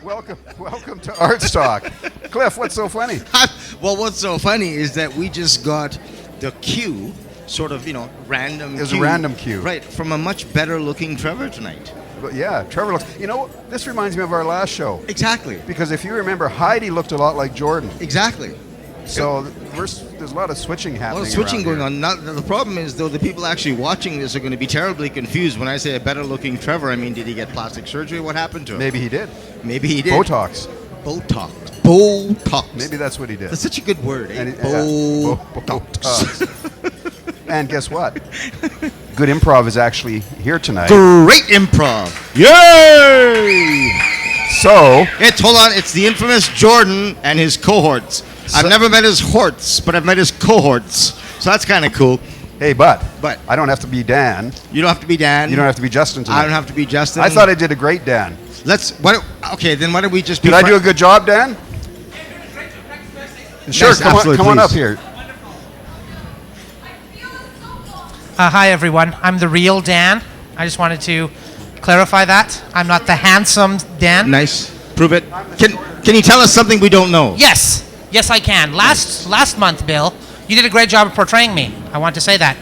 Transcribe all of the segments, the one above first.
Welcome to Arts Talk. Cliff, what's so funny? Well, what's so funny is that we just got the cue, sort of, random It was cue. a random cue. Right, from a much better looking Trevor tonight. But yeah, Trevor looks... this reminds me of our last show. Exactly. Because if you remember, Heidi looked a lot like Jordan. Exactly. So there's a lot of switching happening. A lot of switching going here. on. Now, the problem is, though, the people actually watching this are going to be terribly confused. When I say a better looking Trevor, I mean, did he get plastic surgery? What happened to him? Maybe he did. Maybe he did. Botox. Botox. Maybe that's what he did. That's such a good word, eh? Botox. And guess what? Good Improv is actually here tonight. Great improv. Yay! So... Hold on. It's the infamous Jordan and his cohorts. I've never met his horts, but I've met his cohorts. So that's kind of cool. Hey, but But- I don't have to be Dan. You don't have to be Dan. You don't have to be Justin tonight. I don't have to be Justin. I thought I did a great Dan. Okay, then why don't we just be... Did I do a good job, Dan? Sure, Yes, come on absolutely, up please. here. Hi, everyone. I'm the real Dan. I just wanted to clarify that. I'm not the handsome Dan. Nice. Prove it. Can you tell us something we don't know? Yes. Yes, I can. Last month, Bill, you did a great job of portraying me. I want to say that.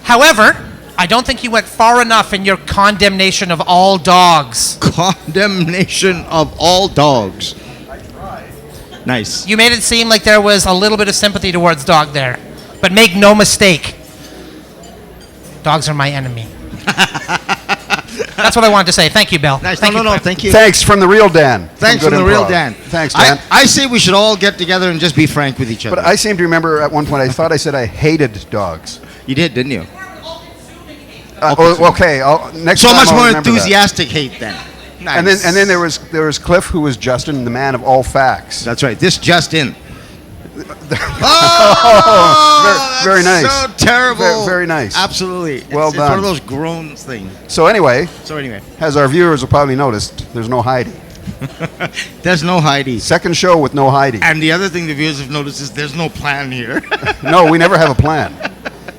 However, I don't think you went far enough in your condemnation of all dogs. Condemnation of all dogs. Nice. You made it seem like there was a little bit of sympathy towards dog there. But make no mistake, dogs are my enemy. That's what I wanted to say. Thank you, Bill. Nice. Thank you. Thank you. Thanks from the real Dan. Thanks Good from the real Improv. Dan. Thanks, Dan. I say we should all get together and just be frank with each other. But I seem to remember at one point I thought I said I hated dogs. You did, didn't you? Okay. Next So time much I'll more remember that. enthusiastic hate then. Nice. And then there was Cliff, who was Justin, the man of all facts. That's right. This just in. Very nice. So terrible. Very nice. Absolutely. Well It's done. one of those groans things. So anyway, So as our viewers will probably noticed, there's no Heidi. there's no Heidi. Second show with no Heidi. And the other thing the viewers have noticed is there's no plan here. No, we never have a plan.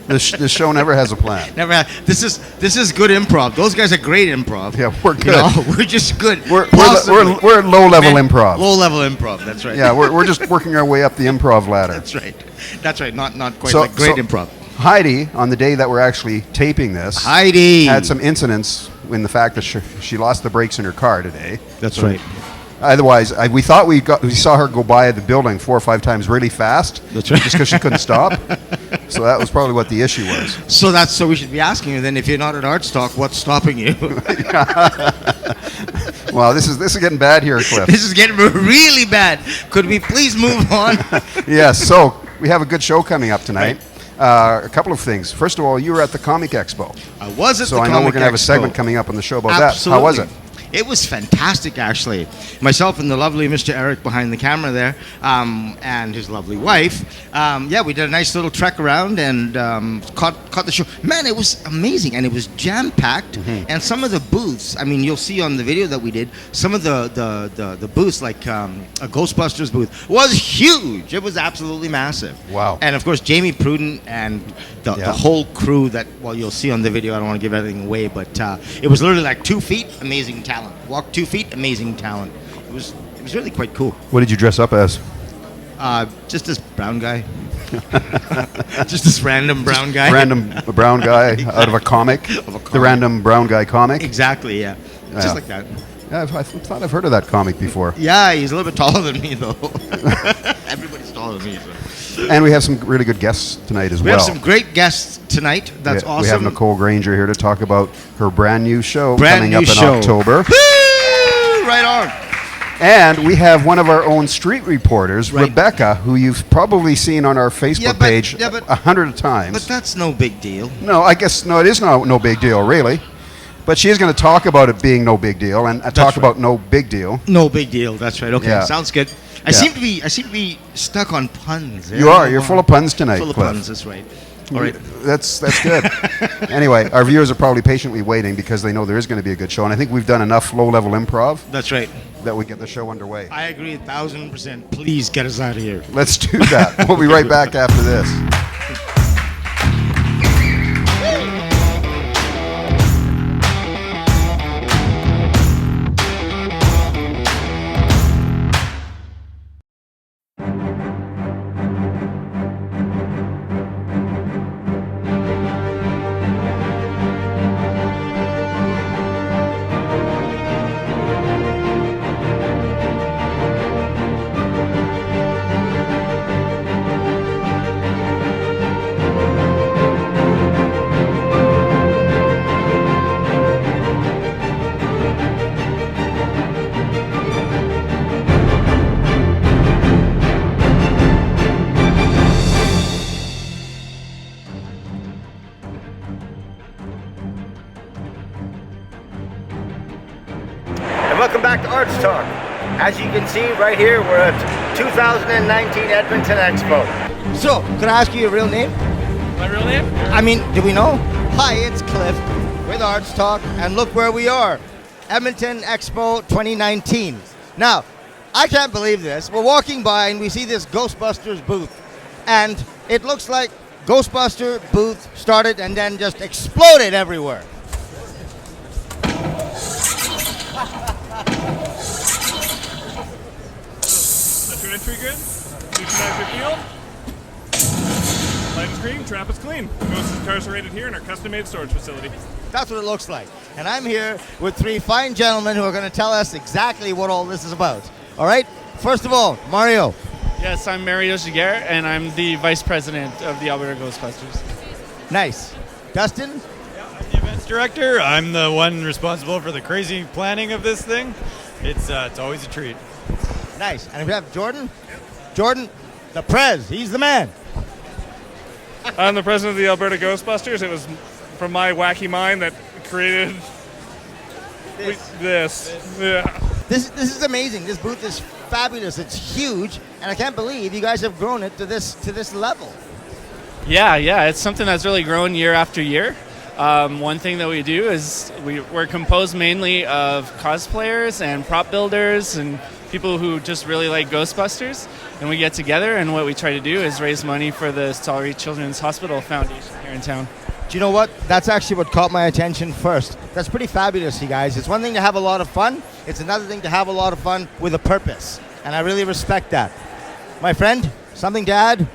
This show never has a plan. Never had. This is good improv. Those guys are great improv. Yeah, we're good. We're just good. We're Possibly. low level improv. Low level improv. That's right. Yeah, we're just working our way up the improv ladder. That's right. That's right. Not quite So- like great so- improv. Heidi, on the day that we're actually taping this, Heidi had some incidents in the fact that she lost the brakes in her car today. That's So- right. Otherwise, we thought we saw her go by the building 4 or 5 times really fast. That's right. Just because she couldn't stop. So that was probably what the issue was. So we should be asking you then, if you're not at Arts Talk, what's stopping you? Wow, this is getting bad here, Cliff. This is getting really bad. Could we please move on? Yes. So we have a good show coming up tonight. A couple of things. First of all, you were at the Comic Expo. I was at So the I know Comic we're going to have a Expo. segment coming up on the show about Absolutely. that. How was it? It was fantastic, actually. Myself and the lovely Mr. Eric behind the camera there, and his lovely wife. We did a nice little trek around and caught the show. Man, it was amazing, and it was jam-packed. Mm-hmm. And some of the booths, I mean, you'll see on the video that we did, some of the booths, like a Ghostbusters booth, was huge. It was absolutely massive. Wow. And, of course, Jamie Pruden and the whole crew that, well, you'll see on the video. I don't want to give everything away, but it was literally like 2 feet, amazing talent. Walk 2 feet, amazing talent. It was really quite cool. What did you dress up as? Just this brown guy. Just this random brown guy. Random brown guy out of a comic. The random brown guy comic. Exactly, yeah. Yeah. Just like that. Yeah, I thought I've heard of that comic before. Yeah, he's a little bit taller than me, though. Everybody's taller than me. So. And we have some really good guests tonight as We well. have some great guests tonight. That's awesome. We have Nicole Grainger here to talk about her brand new show Brand coming new up in show. October. Woo! Right on. And we have one of our own street reporters, Right. Rebecca, who you've probably seen on our Facebook page 100 times. But that's no big deal. No, I guess it is no big deal, really. But she is going to talk about it being no big deal and talk right. about no big deal. No big deal. That's right. Okay, Yeah. sounds good. I Yeah. seem to be stuck on puns. You are. You're full of puns tonight, Full of Cliff. puns. That's right. All right. That's good. Anyway, our viewers are probably patiently waiting because they know there is going to be a good show, and I think we've done enough low-level improv That's right. that we get the show underway. I agree 1,000%. Please get us out of here. Let's do that. We'll be right back after this. As you can see right here, we're at 2019 Edmonton Expo. So, can I ask you your real name? My real name? I mean, do we know? Hi, it's Cliff with Arts Talk, and look where we are. Edmonton Expo 2019. Now, I can't believe this. We're walking by and we see this Ghostbusters booth. And it looks like Ghostbuster booth started and then just exploded everywhere. That's your entry grid. Neutralize your field. Light is green, trap is clean. Ghost is incarcerated here in our custom-made storage facility. That's what it looks like. And I'm here with three fine gentlemen who are going to tell us exactly what all this is about. All right? First of all, Mario. Yes, I'm Mario Giguere, and I'm the Vice President of the Alberta Ghostbusters. Nice. Dustin? I'm the events director. I'm the one responsible for the crazy planning of this thing. It's always a treat. Nice. And we have Jordan? Jordan, the Prez. He's the man. I'm the president of the Alberta Ghostbusters. It was from my wacky mind that created this. Yeah. This is amazing. This booth is fabulous. It's huge, and I can't believe you guys have grown it to this level. Yeah, it's something that's really grown year after year. One thing that we do is we're composed mainly of cosplayers and prop builders and people who just really like Ghostbusters, and we get together, and what we try to do is raise money for the Stollery Children's Hospital Foundation here in town. Do you know what? That's actually what caught my attention first. That's pretty fabulous, you guys. It's one thing to have a lot of fun. It's another thing to have a lot of fun with a purpose, and I really respect that. My friend, something to add?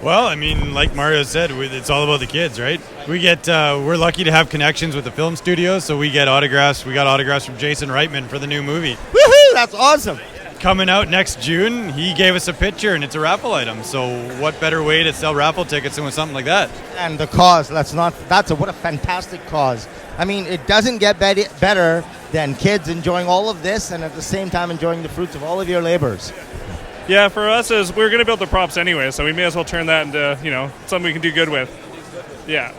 Well, I mean, like Mario said, it's all about the kids, right? We're lucky to have connections with the film studio, so we get autographs. We got autographs from Jason Reitman for the new movie. Woohoo! That's awesome. Coming out next June, he gave us a picture, and it's a raffle item. So what better way to sell raffle tickets than with something like that? And the cause, what a fantastic cause. I mean, it doesn't get better than kids enjoying all of this and at the same time enjoying the fruits of all of your labors. Yeah, for us, is we're going to build the props anyway, so we may as well turn that into, something we can do good with. Yeah.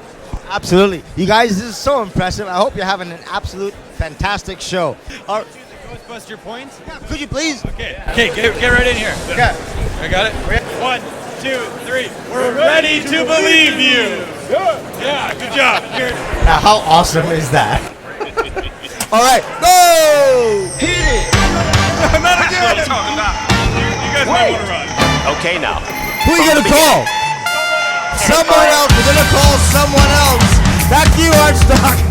Absolutely. You guys, this is so impressive. I hope you're having an absolute fantastic show. All right. Ghostbuster points? Yeah, could you please? Okay, get right in here. Okay. I got it. 1, 2, 3. We're ready to believe you. Yeah, good job. Here. Now, how awesome is that? All right, go! Hit it! That's what I'm talking about. You guys might want to run. Okay, now. Who are you going to call? Someone else. We're going to call someone else. Back to you, Archstock.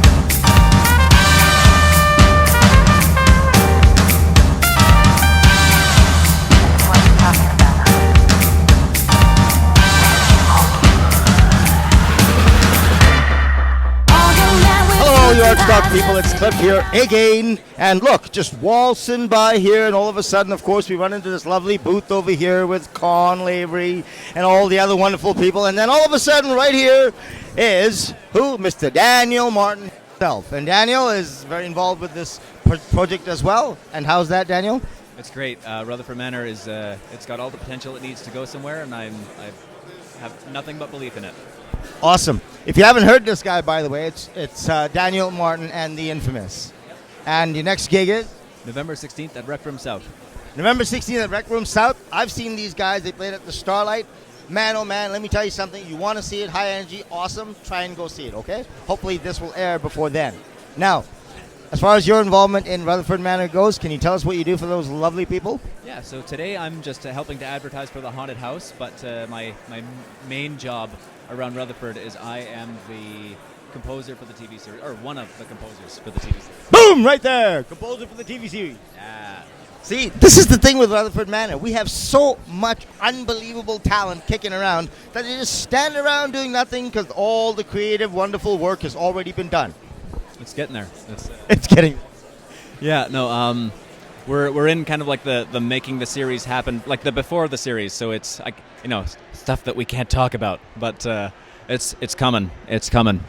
Hello, York Stock people. It's Cliff here again. And look, just waltzing by here, and all of a sudden, of course, we run into this lovely booth over here with Konn, Lavery, and all the other wonderful people. And then all of a sudden, right here is who? Mr. Daniel Martin himself. And Daniel is very involved with this project as well. And how's that, Daniel? It's great. Rutherford Manor it's got all the potential it needs to go somewhere, and I have nothing but belief in it. Awesome. If you haven't heard this guy, by the way, it's Daniel Martin and the Infamous. And your next gig is? November 16th at Rec Room South. November 16th at Rec Room South. I've seen these guys. They played at the Starlight. Man, oh man, let me tell you something. You want to see it, high energy, awesome, try and go see it, okay? Hopefully this will air before then. Now, as far as your involvement in Rutherford Manor goes, can you tell us what you do for those lovely people? Yeah, so today I'm just helping to advertise for the haunted house, but my main job around Rutherford is I am the composer for the TV series, or one of the composers for the TV series. Boom! Right there! Composer for the TV series. Yeah. See, this is the thing with Rutherford Manor. We have so much unbelievable talent kicking around that they just stand around doing nothing because all the creative, wonderful work has already been done. It's getting there. It's getting... Yeah, no, we're in kind of like the making the series happen, like the before the series, so it's like, stuff that we can't talk about, but it's coming. It's coming.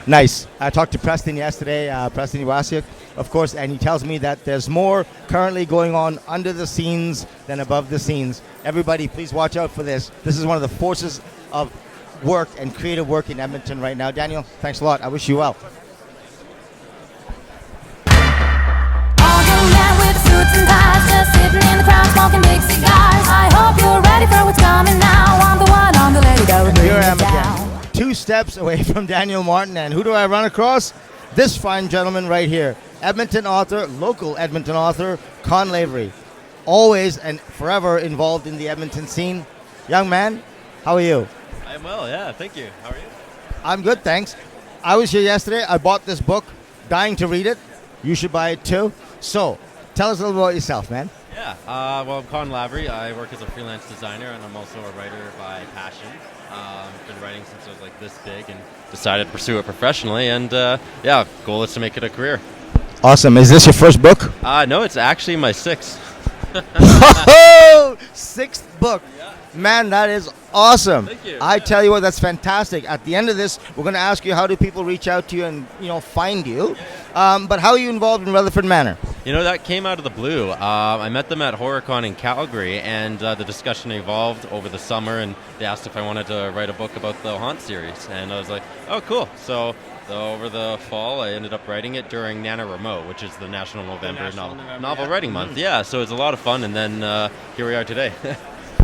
Nice. I talked to Preston yesterday, Preston Iwasiuk, of course, and he tells me that there's more currently going on under the scenes than above the scenes. Everybody, please watch out for this. This is one of the forces of work and creative work in Edmonton right now. Daniel, thanks a lot. I wish you well. All young men with suits and ties just steps away from Daniel Martin. And who do I run across? This fine gentleman right here. Edmonton author, local Edmonton author, Konn Lavery. Always and forever involved in the Edmonton scene. Young man, how are you? I'm well, yeah, thank you. How are you? I'm good, thanks. I was here yesterday. I bought this book, dying to read it. You should buy it too. So, tell us a little about yourself, man. Yeah, well, I'm Konn Lavery. I work as a freelance designer, and I'm also a writer by passion. I've been writing since I was like this big and decided to pursue it professionally. And yeah, goal is to make it a career. Awesome. Is this your first book? No, it's actually my sixth. Sixth book. Man, that is awesome. Thank you. I tell you what, that's fantastic. At the end of this, we're going to ask you how do people reach out to you and find you. But how are you involved in Rutherford Manor? You know, that came out of the blue. I met them at HorrorCon in Calgary, and the discussion evolved over the summer, and they asked if I wanted to write a book about the Haunt series. And I was like, oh, cool. So over the fall, I ended up writing it during NaNoWriMo, which is the National November Novel Writing Month. Yeah, so it's a lot of fun, and then here we are today.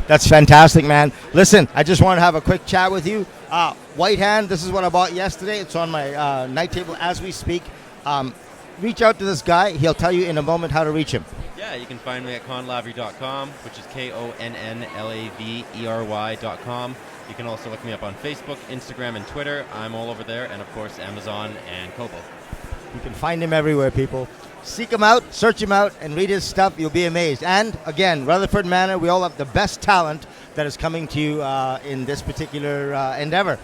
That's fantastic, man. Listen, I just want to have a quick chat with you. White Hand, this is what I bought yesterday. It's on my night table as we speak. Reach out to this guy. He'll tell you in a moment how to reach him. Yeah, you can find me at KonnLavery.com, which is KonnLavery.com. You can also look me up on Facebook, Instagram, and Twitter. I'm all over there, and of course, Amazon and Kobo. You can find him everywhere, people. Seek him out, search him out, and read his stuff. You'll be amazed. And again, Rutherford Manor, we all have the best talent that is coming to you in this particular endeavor.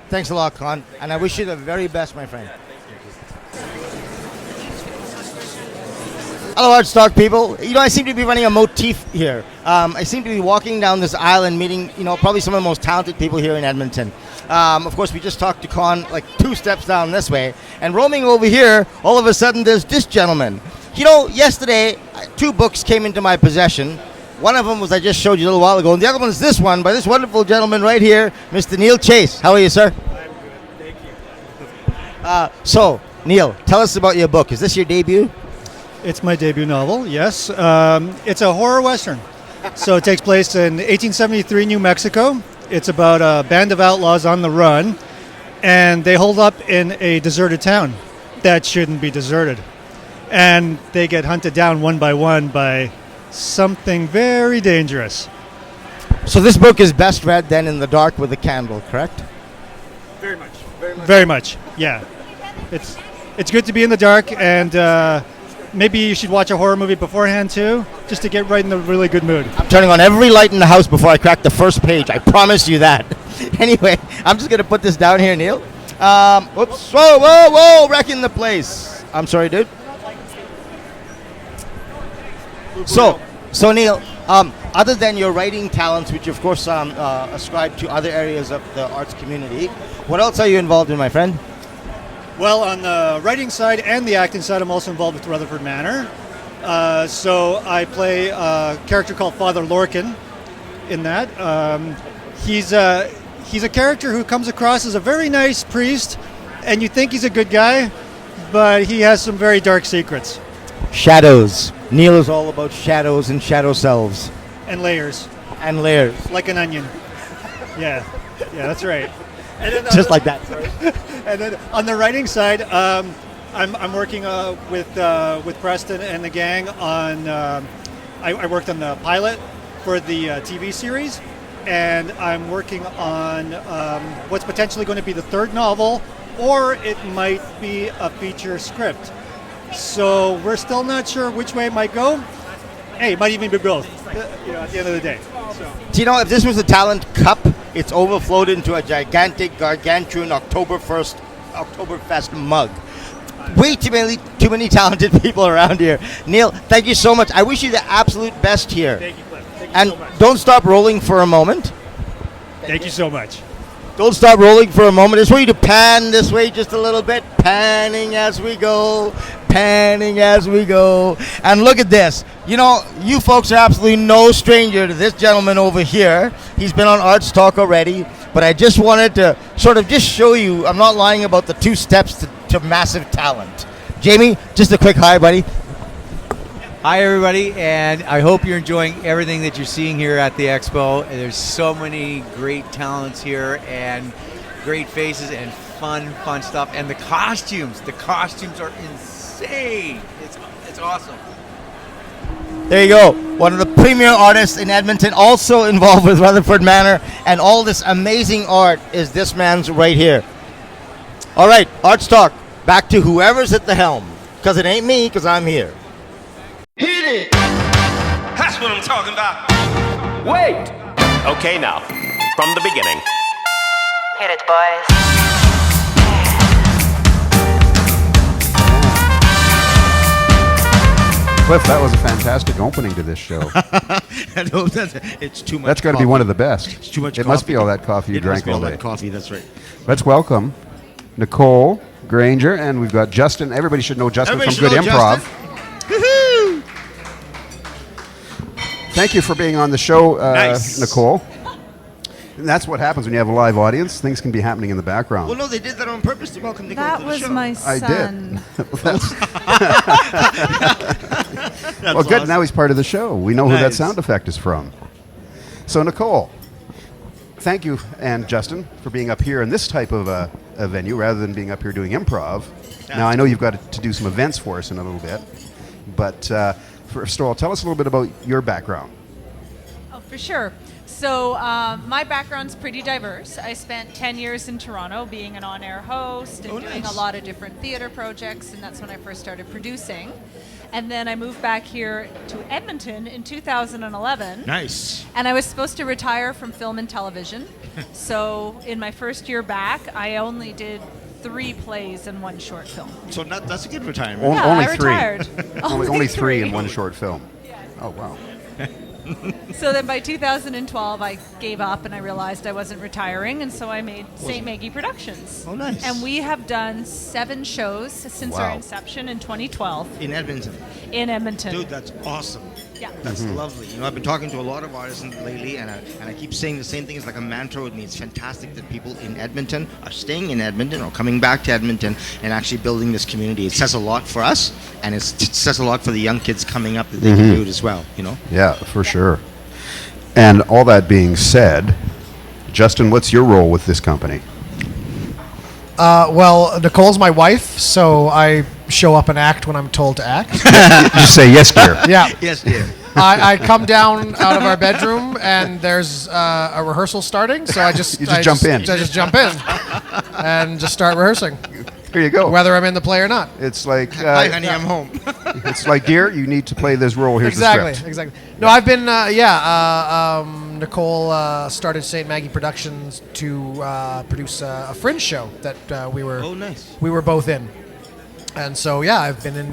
Thanks a lot, Konn, and I wish you the very best, my friend. Hello, Artstock people. I seem to be running a motif here. I seem to be walking down this aisle and meeting, probably some of the most talented people here in Edmonton. Of course, we just talked to Konn like 2 steps down this way. And roaming over here, all of a sudden, there's this gentleman. Yesterday, 2 books came into my possession. One of them was I just showed you a little while ago, and the other one is this one by this wonderful gentleman right here, Mr. Neil Chase. How are you, sir? I'm good, thank you. So, Neil, tell us about your book. Is this your debut? It's my debut novel, yes. It's a horror western. So it takes place in 1873 New Mexico. It's about a band of outlaws on the run, and they hold up in a deserted town that shouldn't be deserted. And they get hunted down one by one by something very dangerous. So this book is best read then in the dark with a candle, correct? Very much. Very much, yeah. It's good to be in the dark, and maybe you should watch a horror movie beforehand too, just to get right in the really good mood. I'm turning on every light in the house before I crack the first page. I promise you that. Anyway, I'm just going to put this down here, Neil. Whoops. Whoa, wrecking the place. I'm sorry, dude. So Neil, other than your writing talents, which of course ascribe to other areas of the arts community, what else are you involved in, my friend? Well, on the writing side and the acting side, I'm also involved with Rutherford Manor. So I play a character called Father Lorcan in that. He's a character who comes across as a very nice priest, and you think he's a good guy, but he has some very dark secrets. Shadows. Neil is all about shadows and shadow selves. And layers. And layers. Like an onion. Yeah, that's right. And then Just like that. Sorry. And then on the writing side, I'm working with Preston and the gang on. I worked on the pilot for the TV series, and I'm working on what's potentially going to be the 3rd novel, or it might be a feature script. So we're still not sure which way it might go. Hey, it might even be both. At the end of the day. So. Do you know, if this was a talent cup, it's overflowed into a gigantic, gargantuan Oktoberfest mug. Way too many talented people around here. Neil, thank you so much. I wish you the absolute best here. Thank you, Cliff. Thank you and so much. Don't stop rolling for a moment. Thank you so much. Don't stop rolling for a moment. I just want you to pan this way just a little bit. Panning as we go. Panning as we go. And look at this. You folks are absolutely no stranger to this gentleman over here. He's been on Arts Talk already. But I just wanted to sort of just show you, I'm not lying about the 2 steps to massive talent. Jamie, just a quick hi, buddy. Hi, everybody, and I hope you're enjoying everything that you're seeing here at the expo. There's so many great talents here, and great faces and fun stuff. And the costumes are insane. It's awesome. There you go. One of the premier artists in Edmonton, also involved with Rutherford Manor, and all this amazing art is this man's right here. All right, Arts Talk. Back to whoever's at the helm, because it ain't me, because I'm here. Hit it! That's what I'm talking about. Wait! Okay, now, from the beginning. Hit it, boys. Cliff, that was a fantastic opening to this show. No, it's too much. That's got to be one of the best. It's too much It must be all that coffee you drank all day. That coffee, that's right. Let's welcome Nicole, Grainger, and we've got Justin. Everybody should know Justin Everybody from Good should know Improv. Justin. Thank you for being on the show, Nice. Nicole. And that's what happens when you have a live audience. Things can be happening in the background. Well, no, they did that on purpose to welcome Nicole That to the was show. my I son. did. Well, good. awesome. Now he's part of the show. We know who that Nice. sound effect is from. So, Nicole, thank you and Justin for being up here in this type of a venue rather than being up here doing improv. Now, I know you've got to do some events for us in a little bit, but first of all, tell us a little bit about your background. Oh, for sure. So my background's pretty diverse. I spent 10 years in Toronto being an on-air host and doing a lot of different theater projects, and that's when I first started producing. And then I moved back here to Edmonton in 2011. Nice. And I was supposed to retire from film and television. So in my first year back, I only did 3 plays and 1 short film. So that's a good retirement. Yeah, only I 3. retired. only 3 in three. 1 short film. Oh, wow. So then by 2012, I gave up and I realized I wasn't retiring, and so I made St. Maggie Productions. Oh, nice. And we have done 7 shows since our inception in 2012 In Edmonton. in Edmonton. Dude, that's awesome. Yeah. That's lovely. You know, I've been talking to a lot of artists lately, and I keep saying the same thing. It's like a mantra with me. It's fantastic that people in Edmonton are staying in Edmonton or coming back to Edmonton and actually building this community. It says a lot for us, and it says a lot for the young kids coming up that they can do it as well, you know? Yeah, for sure. And all that being said, Justin, what's your role with this company? Well, Nicole's my wife, so I show up and act when I'm told to act. You say yes, dear. Yeah. Yes, dear. I come down out of our bedroom and there's a rehearsal starting, so I just jump in. I just jump in and just start rehearsing. Here you go. Whether I'm in the play or not. It's like, Hi, honey, I'm home. it's like, dear, you need to play this role. Here's the script. Exactly. No, I've been, Nicole started St. Maggie Productions to produce a Fringe show that we were we were both in. And so, yeah, I've been in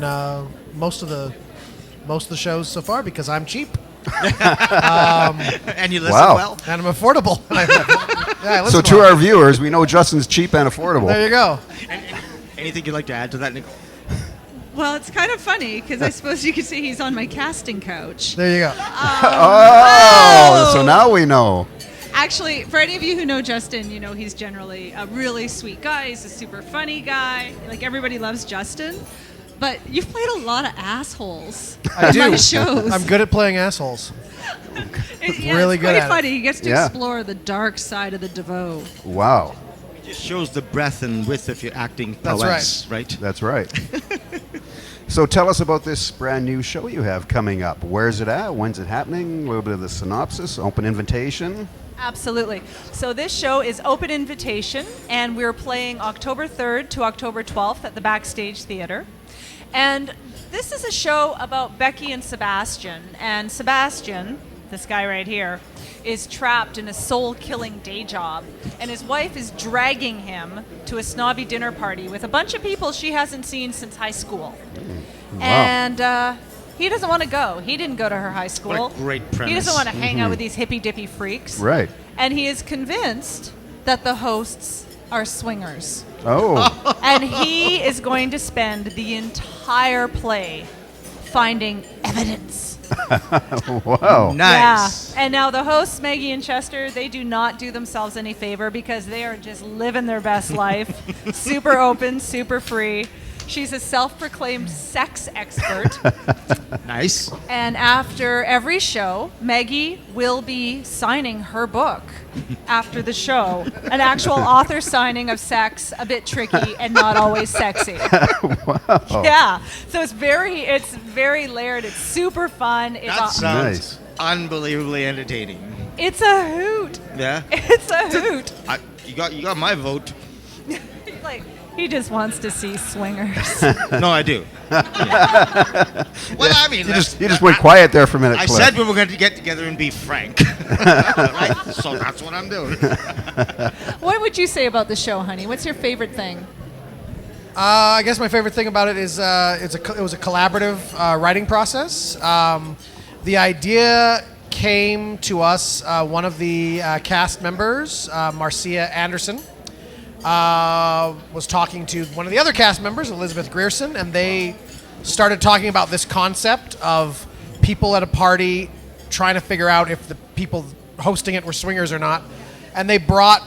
most of the shows so far because I'm cheap. And you listen Wow. well. And I'm affordable. I So listen to well. our viewers, we know Justin's cheap and affordable. There you go. Anything you'd like to add to that, Nicole? Well, it's kind of funny because I suppose you could say he's on my casting couch. There you go. Oh, so now we know. Actually, for any of you who know Justin, you know he's generally a really sweet guy. He's a super funny guy. Like, everybody loves Justin. But you've played a lot of assholes I in do. my shows. I'm good at playing assholes. Yeah, really it's good quite at it. funny. He gets to Yeah. explore the dark side of the DeVoe. Wow. It just shows the breadth and width of your acting That's prowess, right? That's right. So tell us about this brand new show you have coming up. Where's it at? When's it happening? A little bit of the synopsis, open invitation. Absolutely. So this show is open invitation, and we're playing October 3rd to October 12th at the Backstage Theater. And this is a show about Becky and Sebastian. And Sebastian, this guy right here, is trapped in a soul-killing day job. And his wife is dragging him to a snobby dinner party with a bunch of people she hasn't seen since high school. Wow. And he doesn't want to go. He didn't go to her high school. What a great premise. He doesn't want to hang out with these hippy-dippy freaks. Right. And he is convinced that the hosts are swingers. Oh. And he is going to spend the entire play finding evidence. Wow. Nice. Yeah. And now the hosts, Maggie and Chester, they do not do themselves any favor because they are just living their best life. Super open, super free. She's a self-proclaimed sex expert. Nice. And after every show, Maggie will be signing her book after the show. An actual author signing of Sex, a bit tricky and not always sexy. Wow. Yeah. So it's very layered. It's super fun. That sounds unbelievably entertaining. It's a hoot. Yeah. It's a hoot. You got my vote. Like, he just wants to see swingers. No, I do. Well, I mean, you just went quiet there for a minute. I Cliff. said we were going to get together and be frank. Right? So that's what I'm doing. What would you say about the show, honey? What's your favorite thing? I guess my favorite thing about it is it was a collaborative writing process. The idea came to us. One of the cast members, Marcia Anderson, was talking to one of the other cast members, Elizabeth Grierson, and they started talking about this concept of people at a party trying to figure out if the people hosting it were swingers or not. And they brought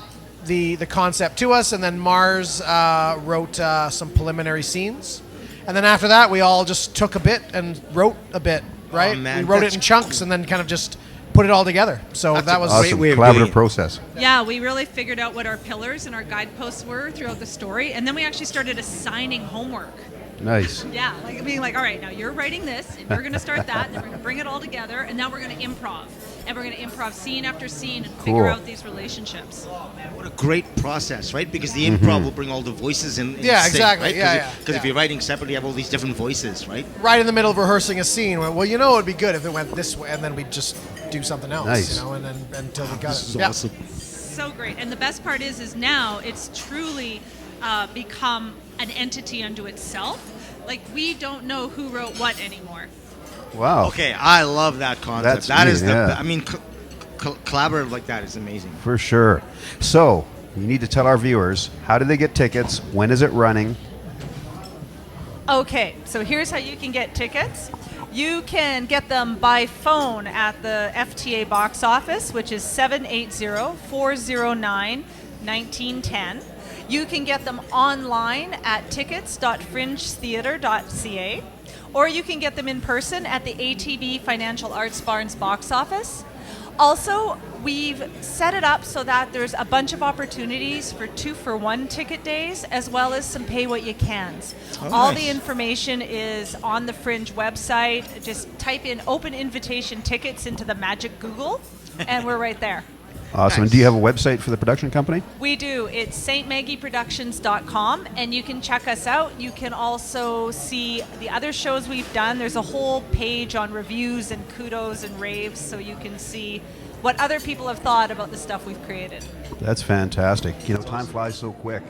the concept to us, and then Mars wrote some preliminary scenes. And then after that, we all just took a bit and wrote a bit, right? Oh, man, we wrote it that's in chunks and then kind of just put it all together. So that was awesome. Collaborative process. Yeah, we really figured out what our pillars and our guideposts were throughout the story, and then we actually started assigning homework. Nice. Yeah, like being like, all right, now you're writing this, and we're going to start that, and then we're going to bring it all together, and now we're going to improv. And we're going to improv scene after scene and figure out these relationships. What a great process, right? Because the improv will bring all the voices in Yeah, sync, exactly. right? Yeah, Because if you're writing separately, you have all these different voices, right? right in the middle of rehearsing a scene. Well, you know, it would be good if it went this way, and then we'd just do something else. Nice. You know, and then until we got This is it. Yeah. awesome. So great. And the best part is now it's truly become an entity unto itself. Like, we don't know who wrote what anymore. Wow. Okay, I love that concept. That's neat, yeah. I mean, collaborative like that is amazing. For sure. So, you need to tell our viewers, how do they get tickets? When is it running? Okay, so here's how you can get tickets. You can get them by phone at the FTA box office, which is 780-409-1910. You can get them online at tickets.fringetheatre.ca, or you can get them in person at the ATB Financial Arts Barnes box office. Also, we've set it up so that there's a bunch of opportunities for 2-for-1 ticket days, as well as some pay-what-you-cans. All the information is on the Fringe website. Just type in open invitation tickets into the magic Google, and we're right there. Awesome. And do you have a website for the production company? We do. It's stmaggieproductions.com, and you can check us out. You can also see the other shows we've done. There's a whole page on reviews and kudos and raves, so you can see what other people have thought about the stuff we've created. That's fantastic. You know, time flies so quick.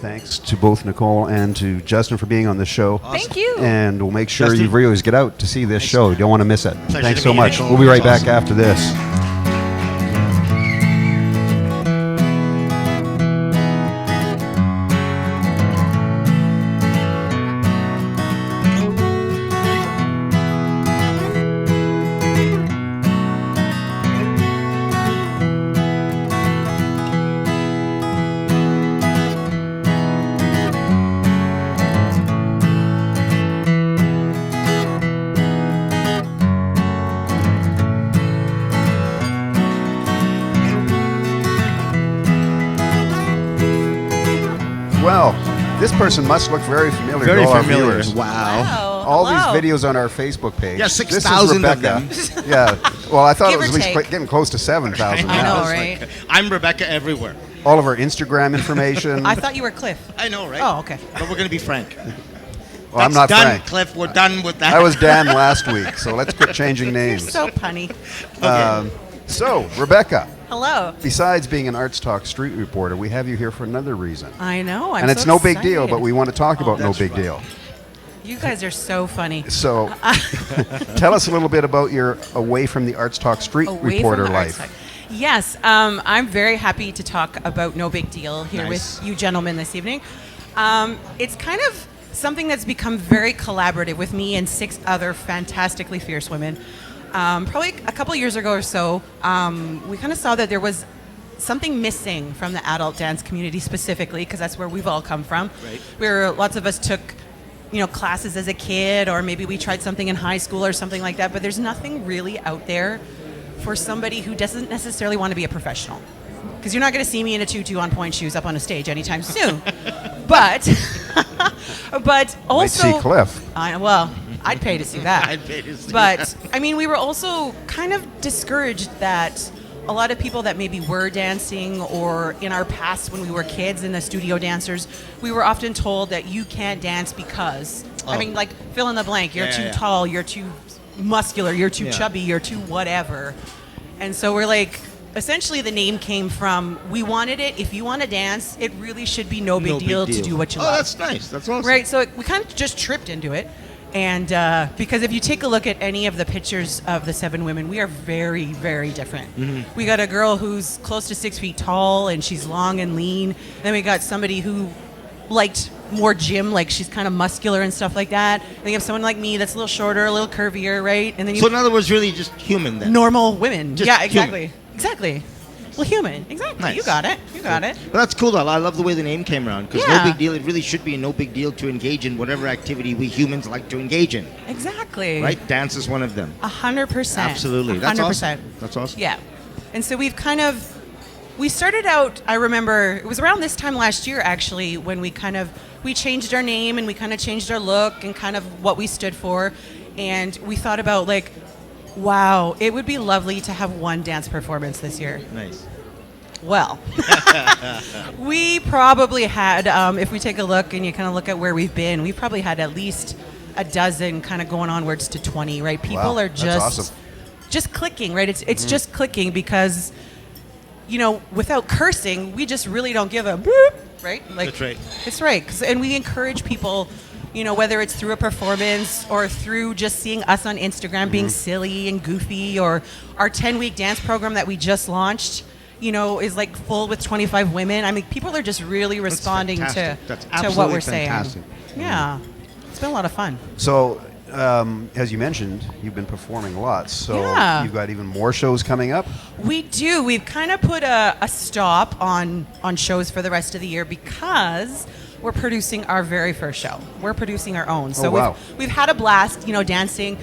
Thanks to both Nicole and to Justin for being on the show. Thank you. And we'll make sure Justin. you viewers get out to see this show. You don't want to miss it. Pleasure Thanks to so meet you, much. Nicole. We'll be right That's back after this. Well, this person must look very familiar Very to all familiar. our viewers. Wow. All Hello. these videos on our Facebook page. Yeah, This is 6,000 of Rebecca. them. Yeah. Well, I thought Give it was or at least take. getting close to 7,000 I now. know, right? I'm Rebecca everywhere. All of our Instagram information. I thought you were Cliff. I know, right? Oh, okay. But we're going to be frank. Well, I'm That's not done, Frank. Cliff. We're done with that. I was Dan last week, so let's quit changing You're names. so punny. So, Rebecca, Hello. besides being an Arts Talk street reporter, we have you here for another reason. I know. I'm and it's so no big deal, excited. but we want to talk about no big deal. You guys are so funny. So, tell us a little bit about your away from the Arts Talk street Away reporter from the arts life. side. Yes, I'm very happy to talk about No Big Deal here Nice. with you gentlemen this evening. It's kind of something that's become very collaborative with me and 6 other fantastically fierce women. Probably a couple years ago or so, we kind of saw that there was something missing from the adult dance community specifically, because that's where we've all come from. Right. Where lots of us took, classes as a kid, or maybe we tried something in high school or something like that. But there's nothing really out there for somebody who doesn't necessarily want to be a professional. Because you're not going to see me in a tutu on pointe shoes up on a stage anytime soon. but also, Might see Cliff. I'd pay to see that. I'd pay to see But that. I mean, we were also kind of discouraged that a lot of people that maybe were dancing, or in our past when we were kids and the studio dancers, we were often told that you can't dance because, I mean, like, fill in the blank. You're too tall, you're too muscular, you're too chubby, you're too whatever. And so we're like, essentially the name came from, we wanted it, if you want to dance, it really should be no big deal to do what you love. Oh, that's nice. That's awesome. Right, so we kind of just tripped into it. And because if you take a look at any of the pictures of the 7 women, we are very, very different. Mm-hmm. We got a girl who's close to 6 feet tall, and she's long and lean. Then we got somebody who liked more gym, like she's kind of muscular and stuff like that. Then you have someone like me that's a little shorter, a little curvier, right? And then you So in other words, really just human then. normal women. Just Yeah, human. exactly. Exactly. Well, human. Exactly. Nice. You got it. You got it. Well, that's cool though. I love the way the name came around, because Yeah. no big deal. It really should be a no big deal to engage in whatever activity we humans like to engage in. Exactly. Right? Dance is one of them. 100%. Absolutely. That's 100%. awesome. That's awesome. Yeah. And so we started out, I remember, it was around this time last year actually, when we changed our name, and we kind of changed our look and kind of what we stood for. And we thought about, like, wow, it would be lovely to have one dance performance this year. Nice. Well, we probably had, if we take a look and you kind of look at where we've been, we've probably had at least a dozen, kind of going onwards to 20, right? People are that's just awesome. just clicking, right? It's just clicking because, without cursing, we just really don't give a boop, right? Like, That's right. It's right. And we encourage people, whether it's through a performance or through just seeing us on Instagram being silly and goofy, or our 10-week dance program that we just launched, is like full with 25 women. I mean, people are just really responding to fantastic. That's to what absolutely we're fantastic. saying. Yeah. It's been a lot of fun. So, as you mentioned, you've been performing lots. So Yeah. you've got even more shows coming up. We do. We've kind of put a stop on shows for the rest of the year because we're producing our very first show. We're producing our own. So wow. we've had a blast, dancing.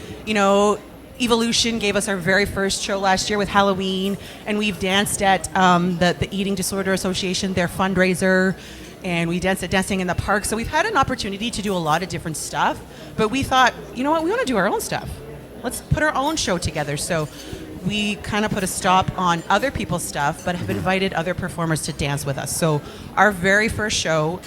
Evolution gave us our very first show last year with Halloween, and we've danced at the Eating Disorder Association, their fundraiser, and we danced at Dancing in the Park. So we've had an opportunity to do a lot of different stuff, but we thought, you know what, we want to do our own stuff. Let's put our own show together. So we kind of put a stop on other people's stuff, but have invited other performers to dance with us. So our very first show,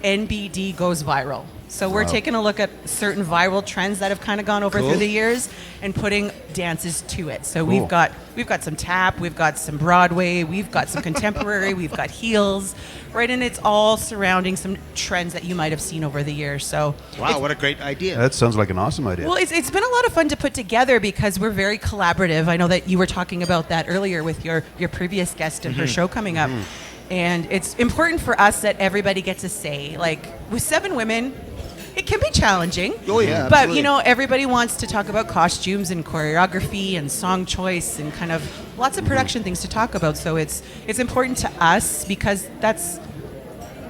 NBD Goes Viral. So we're taking a look at certain viral trends that have kind of gone over Cool. through the years and putting dances to it. So Cool. we've got some tap, we've got some Broadway, we've got some contemporary, we've got heels, right? And it's all surrounding some trends that you might have seen over the years. So Wow, what a great idea. That sounds like an awesome idea. well, it's been a lot of fun to put together because we're very collaborative. I know that you were talking about that earlier with your previous guest and her show coming up. And it's important for us that everybody gets a say. Like, with 7 women, it can be challenging. Oh, yeah, But, absolutely. everybody wants to talk about costumes and choreography and song choice and kind of lots of production things to talk about. So it's important to us because that's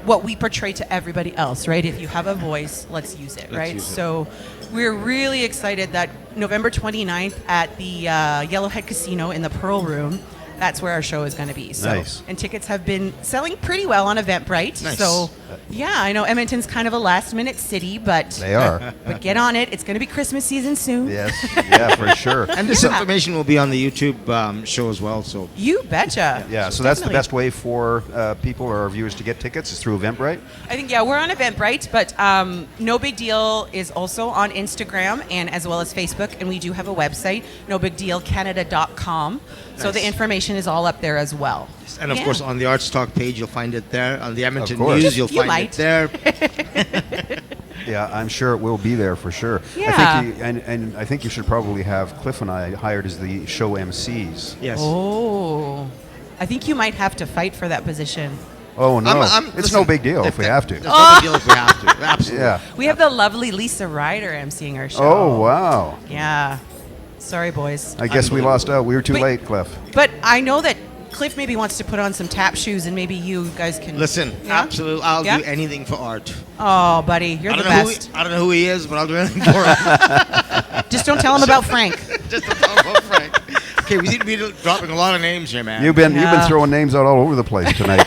what we portray to everybody else, right? If you have a voice, let's use it, right? use it. So we're really excited that November 29th at the Yellowhead Casino in the Pearl Room, that's where our show is going to be. So, Nice. And tickets have been selling pretty well on Eventbrite. Nice. So, yeah, I know Edmonton's kind of a last-minute city, but They are. But get on it. It's going to be Christmas season soon. Yes, yeah, for sure. And this Yeah. information will be on the YouTube show as well. So You betcha. Yeah, so that's the Definitely. best way for people or our viewers to get tickets is through Eventbrite. I think, yeah, we're on Eventbrite, but No Big Deal is also on Instagram and as well as Facebook, and we do have a website, nobigdealcanada.com. So Nice. the information is all up there as well. and of Yeah. course on the Arts Talk page you'll find it there. On the Edmonton course. News you'll You find might. it there. Yeah, I'm sure it will be there for sure. Yeah. I think and I think you should probably have Cliff and I hired as the show MCs. Yes. Oh, I think you might have to fight for that position. Oh no, it's listen, no big deal if we have to. There's no big deal if we have to. Absolutely. Yeah. We have the lovely Lisa Ryder emceeing our show. Oh wow. Yeah. Sorry, boys. I guess we lost out. We were too Wait. late, Cliff. But I know that Cliff maybe wants to put on some tap shoes, and maybe you guys can Listen, Yeah? absolutely, I'll Yeah? do anything for art. Oh, buddy, you're the best. I don't know who he is, but I'll do anything for him. Just don't tell him about Frank. Just don't tell him about Frank. Okay, we seem to be dropping a lot of names here, man. You've been throwing names out all over the place tonight.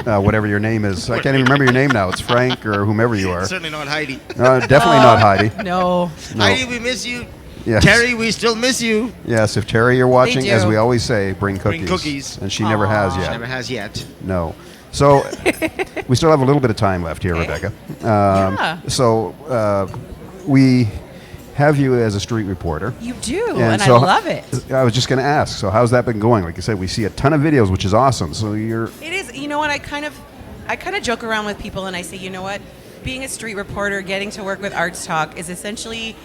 Whatever your name is, I can't even remember your name now. It's Frank or whomever you are. Certainly not Heidi. Definitely not Heidi. No. Heidi, we miss you. Yes. Terry, we still miss you. Yes, if Terry, you're watching, do. as we always say, bring cookies. Bring cookies. And she never has yet. She never has yet. No. So we still have a little bit of time left here, Rebecca. So we have you as a street reporter. You do, and I love it. I was just going to ask, so how's that been going? Like I said, we see a ton of videos, which is awesome. So you're... It is. You know what? I kind of joke around with people, and I say, you know what? Being a street reporter, getting to work with Arts Talk is essentially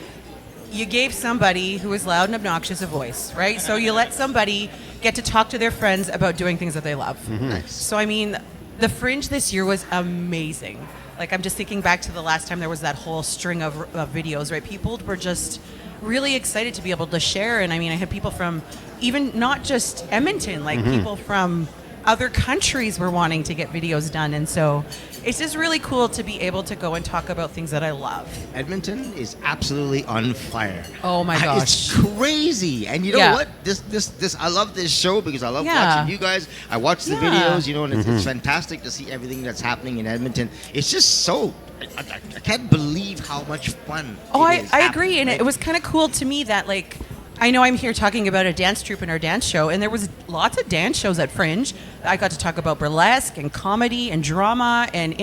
you gave somebody who is loud and obnoxious a voice, right? So you let somebody get to talk to their friends about doing things that they love. Nice. So I mean, the Fringe this year was amazing. Like, I'm just thinking back to the last time there was that whole string of videos, right? People were just really excited to be able to share. And I mean, I had people from even not just Edmonton, like people from other countries were wanting to get videos done. And so it's just really cool to be able to go and talk about things that I love. Edmonton is absolutely on fire. Oh my gosh. It's crazy. And you know what? This I love this show because I love watching you guys. I watch the videos, you know, and it's fantastic to see everything that's happening in Edmonton. It's just so I can't believe how much fun I agree. And it was kind of cool to me that, like, I know I'm here talking about a dance troupe and our dance show, and there was lots of dance shows at Fringe. I got to talk about burlesque and comedy and drama, and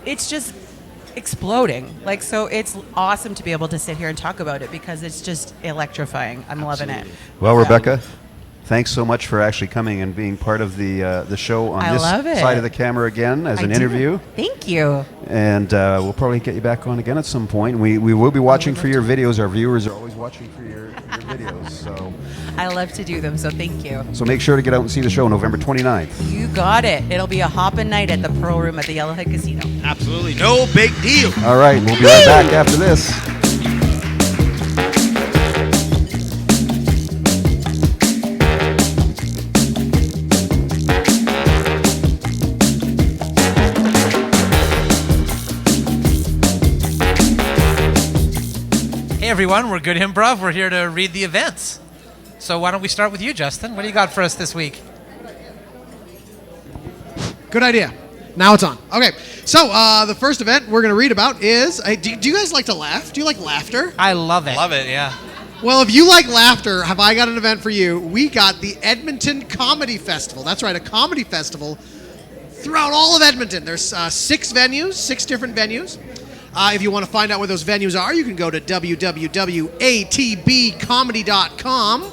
it's just exploding. Like, so it's awesome to be able to sit here and talk about it because it's just electrifying. I'm loving it. Well, Rebecca, thanks so much for actually coming and being part of the show on this side of the camera again as an interview. Thank you. And we'll probably get you back on again at some point. We will be watching for your videos. Our viewers are always watching for your videos. So I love to do them, so thank you. So make sure to get out and see the show November 29th. You got it. It'll be a hoppin' night at the Pearl Room at the Yellowhead Casino. Absolutely. No big deal. All right. We'll be right back after this. Hey everyone, we're Good Improv. We're here to read the events. So why don't we start with you, Justin? What do you got for us this week? Good idea. Now it's on. Okay, so the first event we're going to read about is... do you guys like to laugh? Do you like laughter? I love it. Love it, yeah. Well, if you like laughter, have I got an event for you? We got the Edmonton Comedy Festival. That's right, a comedy festival throughout all of Edmonton. There's 6 different venues. If you want to find out where those venues are, you can go to www.atbcomedy.com.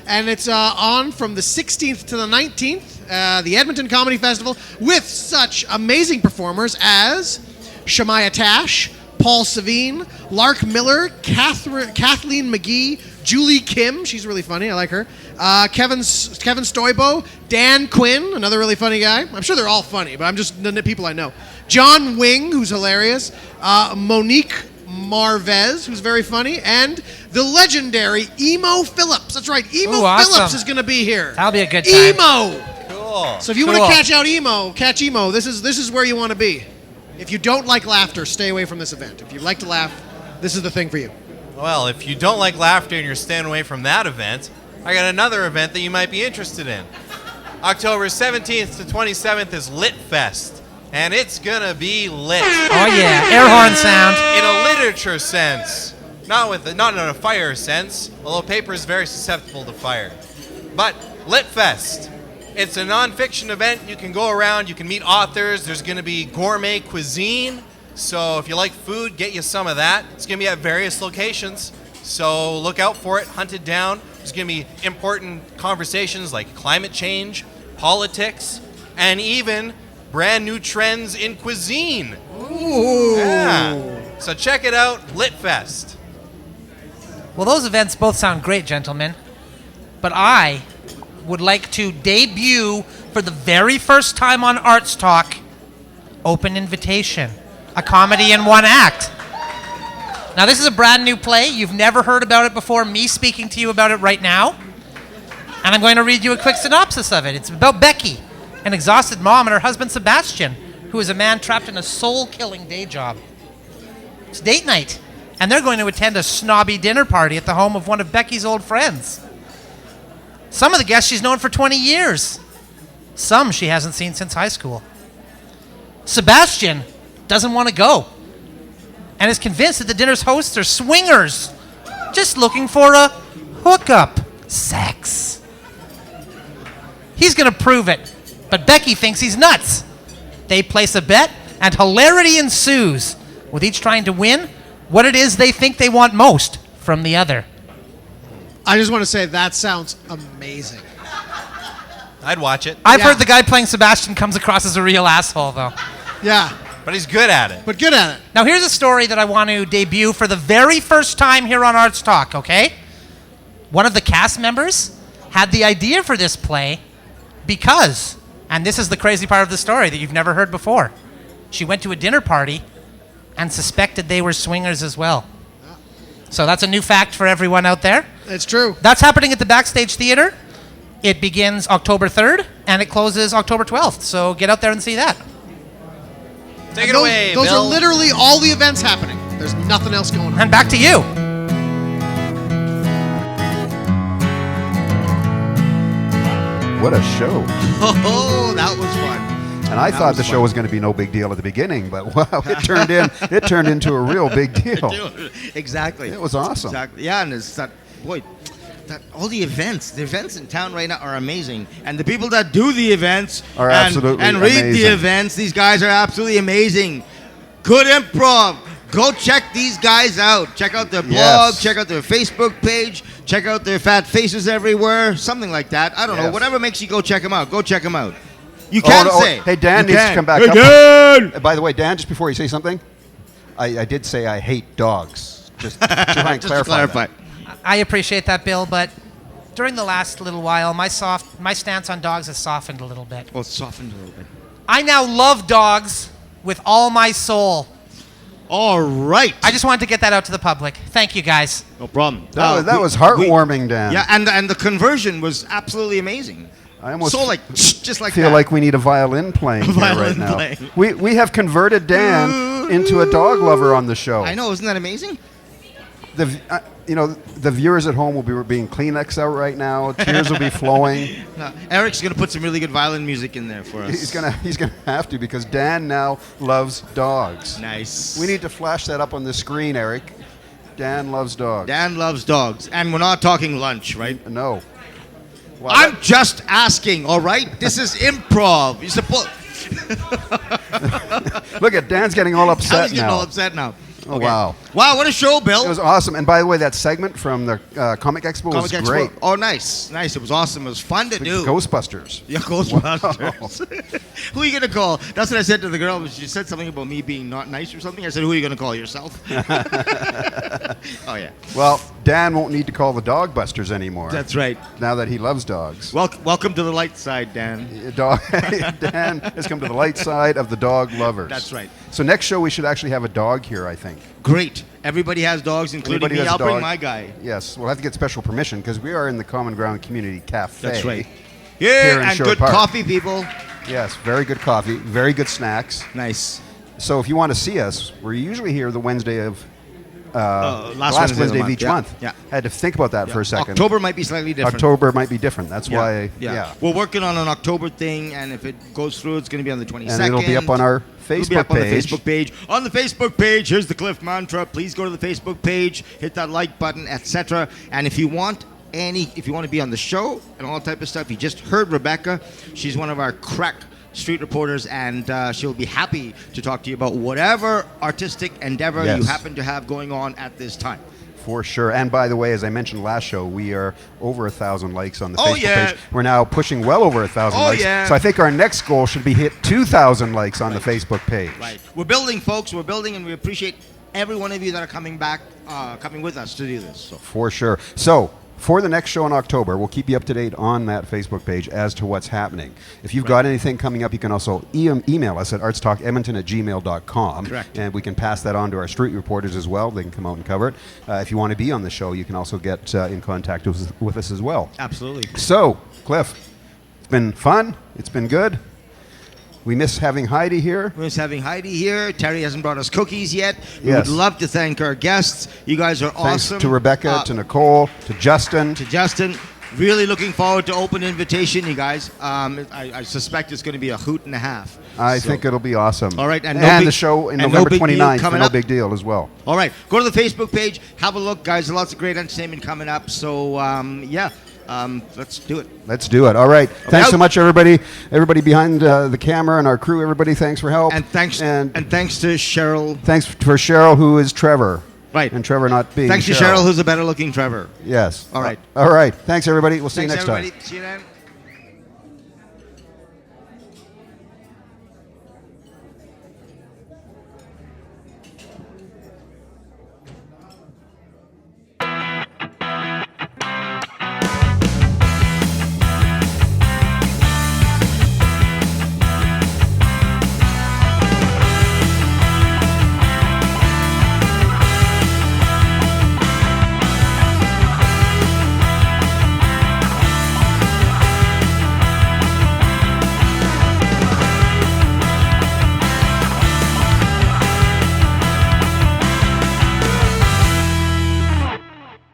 And it's on from the 16th to the 19th, the Edmonton Comedy Festival, with such amazing performers as Shemaya Tash, Paul Savine, Lark Miller, Kathleen McGee, Julie Kim, she's really funny, I like her, Kevin Stoibo, Dan Quinn, another really funny guy. I'm sure they're all funny, but I'm just the people I know. John Wing, who's hilarious, Monique Marvez, who's very funny, and the legendary Emo Phillips. That's right, Emo Phillips is going to be here. That'll be a good time. Emo! Cool. So if you want to catch Emo, this is where you want to be. If you don't like laughter, stay away from this event. If you like to laugh, this is the thing for you. Well, if you don't like laughter and you're staying away from that event, I got another event that you might be interested in. October 17th to 27th is Lit Fest, and it's gonna be lit. Oh yeah, air horn sound. In a literature sense, not in a fire sense, although paper is very susceptible to fire. But Lit Fest. It's a non-fiction event. You can go around, you can meet authors. There's going to be gourmet cuisine. So if you like food, get you some of that. It's going to be at various locations. So look out for it, hunt it down. There's going to be important conversations like climate change, politics, and even brand new trends in cuisine. Ooh. Yeah. So check it out, Lit Fest. Well, those events both sound great, gentlemen. But I would like to debut for the very first time on Arts Talk, Open Invitation, a comedy in one act. Now, this is a brand new play. You've never heard about it before. Me speaking to you about it right now. And I'm going to read you a quick synopsis of it. It's about Becky, an exhausted mom, and her husband Sebastian, who is a man trapped in a soul-killing day job. It's date night, and they're going to attend a snobby dinner party at the home of one of Becky's old friends. Some of the guests she's known for 20 years. Some she hasn't seen since high school. Sebastian doesn't want to go and is convinced that the dinner's hosts are swingers, just looking for a hookup. Sex. He's going to prove it, but Becky thinks he's nuts. They place a bet, and hilarity ensues, with each trying to win what it is they think they want most from the other. I just want to say that sounds amazing. I'd watch it. I've heard the guy playing Sebastian comes across as a real asshole, though. Yeah. But he's good at it. But good at it. Now, here's a story that I want to debut for the very first time here on Arts Talk, okay? One of the cast members had the idea for this play because, and this is the crazy part of the story that you've never heard before, she went to a dinner party and suspected they were swingers as well. So that's a new fact for everyone out there. It's true. That's happening at the Backstage Theater. It begins October 3rd, and it closes October 12th. So get out there and see that. Take it away, Those Bill. are literally all the events happening. There's nothing else going on. And back to you. What a show. Oh, that was fun. And I thought the show was going to be no big deal at the beginning, but wow, it turned into a real big deal. Exactly. It was awesome. Exactly. Yeah, and it's that, boy, all the events in town right now are amazing. And the people that do the events Are absolutely and read the amazing. events, these guys are absolutely amazing. Good improv. Go check these guys out. Check out their blog, Yes. check out their Facebook page, check out their fat faces everywhere, something like that. I don't know. Yes. Whatever makes you go check them out. Go check them out. You can say. Hey, Dan You needs can. to come back Hey, up. Dan! By the way, Dan, just before you say something, I did say I hate dogs. Just to try and Just to clarify. clarify. I appreciate that, Bill, but during the last little while, my stance on dogs has softened a little bit. Well, it's softened a little bit. I now love dogs with all my soul. All right. I just wanted to get that out to the public. Thank you, guys. No problem. That was heartwarming, Dan. Yeah, and the conversion was absolutely amazing. I almost so like just like feel that. like we need a violin playing here right Violin now. playing. We have converted Dan into a dog lover on the show. I know, isn't that amazing? The viewers at home will be being Kleenex out right now. Tears will be flowing. No, Eric's gonna put some really good violin music in there for us. He's gonna have to because Dan now loves dogs. Nice. We need to flash that up on the screen, Eric. Dan loves dogs. Dan loves dogs, and we're not talking lunch, right? No. Well, I'm just asking. All right, this is improv. You're supposed. Look at Dan's getting all upset He's getting now. all upset now. Oh Okay. wow! Wow, what a show, Bill! It was awesome. And by the way, that segment from the Comic Expo was Comic Expo. great. Oh, nice. It was awesome. It was fun to do. Ghostbusters. Yeah, Ghostbusters. Who are you gonna call? That's what I said to the girl. She said something about me being not nice or something. I said, "Who are you gonna call? Yourself?" Oh yeah. Well, Dan won't need to call the Dogbusters anymore. That's right. Now that he loves dogs. Welcome to the light side, Dan. Dan has come to the light side of the dog lovers. That's right. So next show we should actually have a dog here, I think. Great. Everybody has dogs, including Anybody me. has a I'll bring dog? my guy. Yes, we'll have to get special permission because we are in the Common Ground Community Cafe. That's right. here Yeah, in and Sherwood good Park. coffee, people. Yes, very good coffee, very good snacks. Nice. So if you want to see us, we're usually here the Wednesday of last Wednesday Wednesday of each yeah, month. yeah. I had to think about that Yeah. for a second. October might be slightly different. October might be different. That's why. Yeah. We're working on an October thing, and if it goes through, it's going to be on the 22nd. And it'll be up on our It'll be Facebook up on the page. Facebook page. On the Facebook page, here's the Cliff mantra. Please go to the Facebook page, hit that like button, etc. And if you want to be on the show and all type of stuff, you just heard Rebecca. She's one of our crack street reporters, and she'll be happy to talk to you about whatever artistic endeavor Yes. you happen to have going on at this time. For sure. And by the way, as I mentioned last show, we are over 1,000 likes on the Oh, Facebook yeah. page. We're now pushing well over 1,000 Oh, likes. yeah. So I think our next goal should be hit 2,000 likes on the Facebook page. Right. We're building, folks. We're building, and we appreciate every one of you that are coming back, coming with us to do this. So. For sure. So for the next show in October, we'll keep you up to date on that Facebook page as to what's happening. If you've got anything coming up, you can also email us at artstalkedmonton@gmail.com. Correct. And we can pass that on to our street reporters as well. They can come out and cover it. If you want to be on the show, you can also get in contact with us as well. Absolutely. So, Cliff, it's been fun. It's been good. We miss having Heidi here. We miss having Heidi here. Terry hasn't brought us cookies yet. We Yes. would love to thank our guests. You guys are Thanks awesome. to Rebecca, to Nicole, to Justin. Really looking forward to open invitation, you guys. I suspect it's going to be a hoot and a half. I think it'll be awesome. All right, and no big- the show in and no November big deal 29th for coming No up. Big Deal as well. All right, go to the Facebook page. Have a look, guys. Lots of great entertainment coming up. So, let's do it. Let's do it. All right. Thanks so much, everybody. Everybody behind the camera and our crew. Everybody, thanks for help. And thanks to Cheryl. Thanks for Cheryl, who is Trevor. Right. And Trevor not being Thanks to Cheryl, who's a better looking Trevor. Yes. All right. All right. Thanks, everybody. We'll see you Thanks, next everybody. time. See you then.